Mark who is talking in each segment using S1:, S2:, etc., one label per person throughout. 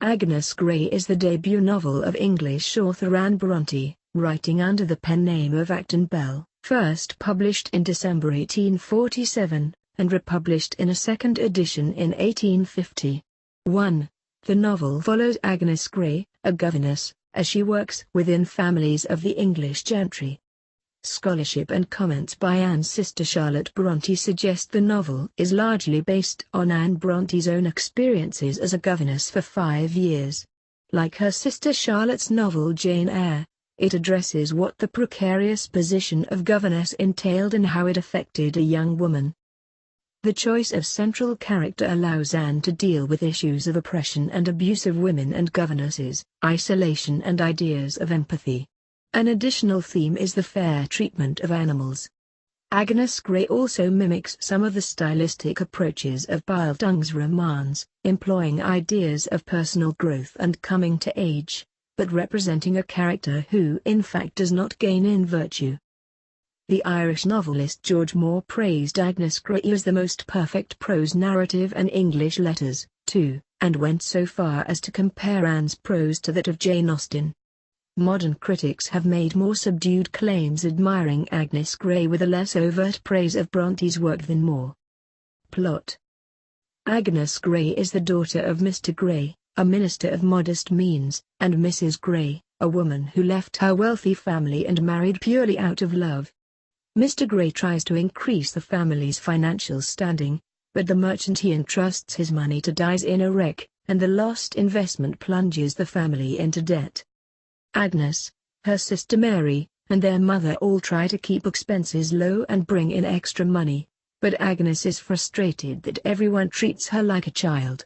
S1: Agnes Grey is the debut novel of English author Anne Bronte, writing under the pen name of Acton Bell, first published in December 1847, and republished in a second edition in 1850. 1. The novel follows Agnes Grey, a governess, as she works within families of the English gentry. Scholarship and comments by Anne's sister Charlotte Bronte suggest the novel is largely based on Anne Bronte's own experiences as a governess for 5 years. Like her sister Charlotte's novel Jane Eyre, it addresses what the precarious position of governess entailed and how it affected a young woman. The choice of central character allows Anne to deal with issues of oppression and abuse of women and governesses, isolation and ideas of empathy. An additional theme is the fair treatment of animals. Agnes Grey also mimics some of the stylistic approaches of Bildung's romans, employing ideas of personal growth and coming to age, but representing a character who in fact does not gain in virtue. The Irish novelist George Moore praised Agnes Grey as the most perfect prose narrative in English letters, too, and went so far as to compare Anne's prose to that of Jane Austen. Modern critics have made more subdued claims admiring Agnes Grey with a less overt praise of Bronte's work than Moore. Plot: Agnes Grey is the daughter of Mr. Grey, a minister of modest means, and Mrs. Grey, a woman who left her wealthy family and married purely out of love. Mr. Grey tries to increase the family's financial standing, but the merchant he entrusts his money to dies in a wreck, and the lost investment plunges the family into debt. Agnes, her sister Mary, and their mother all try to keep expenses low and bring in extra money, but Agnes is frustrated that everyone treats her like a child.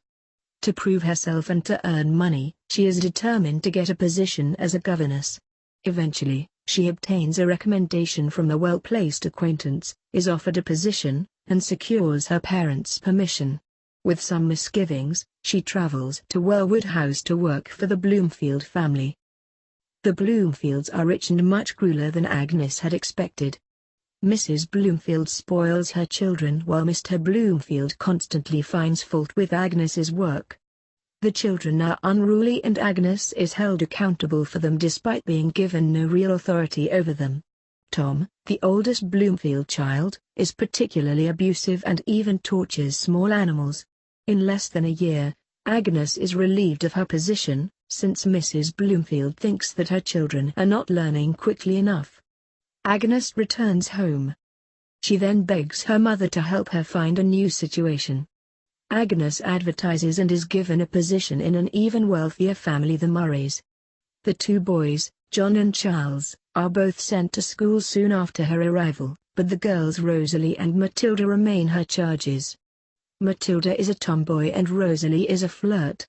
S1: To prove herself and to earn money, she is determined to get a position as a governess. Eventually, she obtains a recommendation from a well-placed acquaintance, is offered a position, and secures her parents' permission. With some misgivings, she travels to Welwood House to work for the Bloomfield family. The Bloomfields are rich and much crueler than Agnes had expected. Mrs. Bloomfield spoils her children while Mr. Bloomfield constantly finds fault with Agnes's work. The children are unruly and Agnes is held accountable for them despite being given no real authority over them. Tom, the oldest Bloomfield child, is particularly abusive and even tortures small animals. In less than a year, Agnes is relieved of her position, since Mrs. Bloomfield thinks that her children are not learning quickly enough. Agnes returns home. She then begs her mother to help her find a new situation. Agnes advertises and is given a position in an even wealthier family, the Murrays. The 2 boys, John and Charles, are both sent to school soon after her arrival, but the girls Rosalie and Matilda remain her charges. Matilda is a tomboy and Rosalie is a flirt.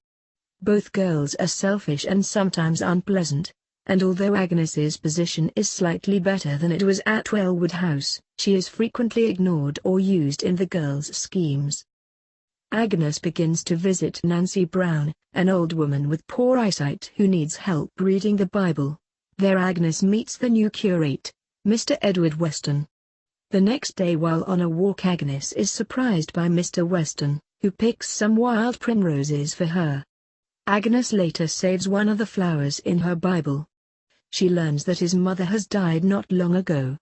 S1: Both girls are selfish and sometimes unpleasant, and although Agnes's position is slightly better than it was at Welwood House, she is frequently ignored or used in the girls' schemes. Agnes begins to visit Nancy Brown, an old woman with poor eyesight who needs help reading the Bible. There Agnes meets the new curate, Mr. Edward Weston. The next day while on a walk Agnes is surprised by Mr. Weston, who picks some wild primroses for her. Agnes later saves one of the flowers in her Bible. She learns that his mother has died not long ago.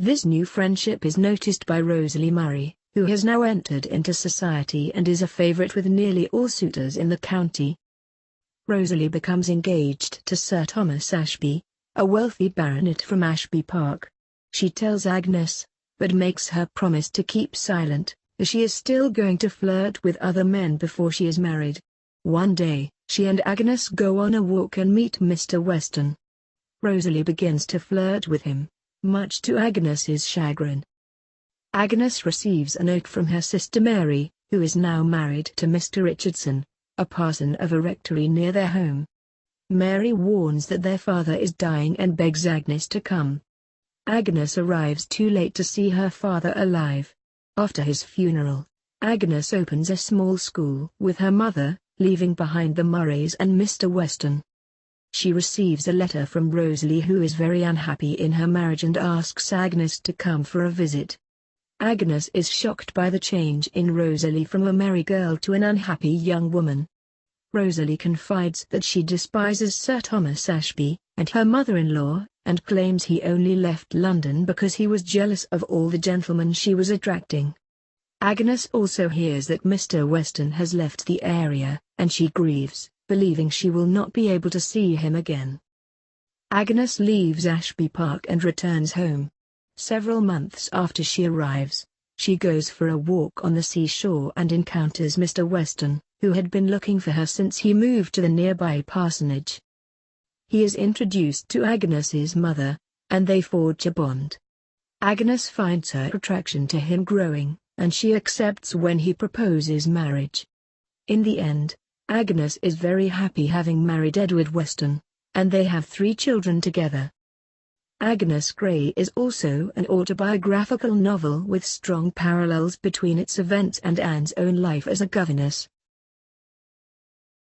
S1: This new friendship is noticed by Rosalie Murray, who has now entered into society and is a favorite with nearly all suitors in the county. Rosalie becomes engaged to Sir Thomas Ashby, a wealthy baronet from Ashby Park. She tells Agnes, but makes her promise to keep silent, as she is still going to flirt with other men before she is married. One day, she and Agnes go on a walk and meet Mr. Weston. Rosalie begins to flirt with him, much to Agnes's chagrin. Agnes receives a note from her sister Mary, who is now married to Mr. Richardson, a parson of a rectory near their home. Mary warns that their father is dying and begs Agnes to come. Agnes arrives too late to see her father alive. After his funeral, Agnes opens a small school with her mother, leaving behind the Murrays and Mr. Weston. She receives a letter from Rosalie, who is very unhappy in her marriage and asks Agnes to come for a visit. Agnes is shocked by the change in Rosalie from a merry girl to an unhappy young woman. Rosalie confides that she despises Sir Thomas Ashby, and her mother-in-law, and claims he only left London because he was jealous of all the gentlemen she was attracting. Agnes also hears that Mr. Weston has left the area, and she grieves, believing she will not be able to see him again. Agnes leaves Ashby Park and returns home. Several months after she arrives, she goes for a walk on the seashore and encounters Mr. Weston, who had been looking for her since he moved to the nearby parsonage. He is introduced to Agnes's mother, and they forge a bond. Agnes finds her attraction to him growing, and she accepts when he proposes marriage. In the end, Agnes is very happy having married Edward Weston, and they have 3 children together. Agnes Grey is also an autobiographical novel with strong parallels between its events and Anne's own life as a governess.